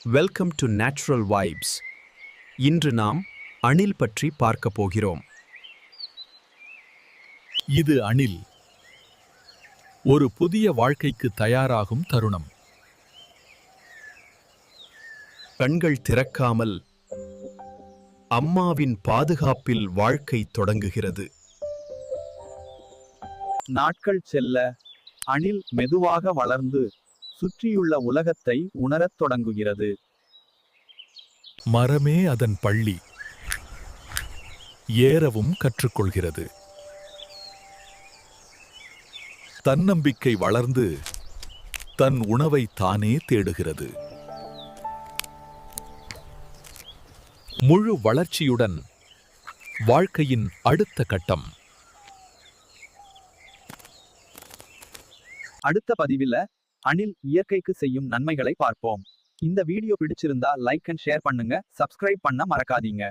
Welcome to natural vibes. இன்று நாம் அணில் பற்றி பார்க்க போகிறோம். இது அணில். ஒரு புதிய வாழ்க்கைக்கு தயாராகும் தருணம். கண்கள் திறக்காமல் அம்மாவின் பாதுகாப்பில் வாழ்க்கை தொடங்குகிறது. நாட்கள் செல்ல அணில் மெதுவாக வளர்ந்து சுற்றியுள்ள உலகத்தை உணரத் தொடங்குகிறது. மரமே அதன் பள்ளி. ஏறவும் கற்றுக்கொள்கிறது. தன்னம்பிக்கை வளர்ந்து தன் உணவை தானே தேடுகிறது. முழு வளர்ச்சியுடன் வாழ்க்கையின் அடுத்த கட்டம். அடுத்த பதிவில் அணில் இயற்கைக்கு செய்யும் நன்மைகளை பார்ப்போம். இந்த வீடியோ பிடிச்சிருந்தா லைக் அண்ட் ஷேர் பண்ணுங்க, சப்ஸ்கிரைப் பண்ண மறக்காதீங்க.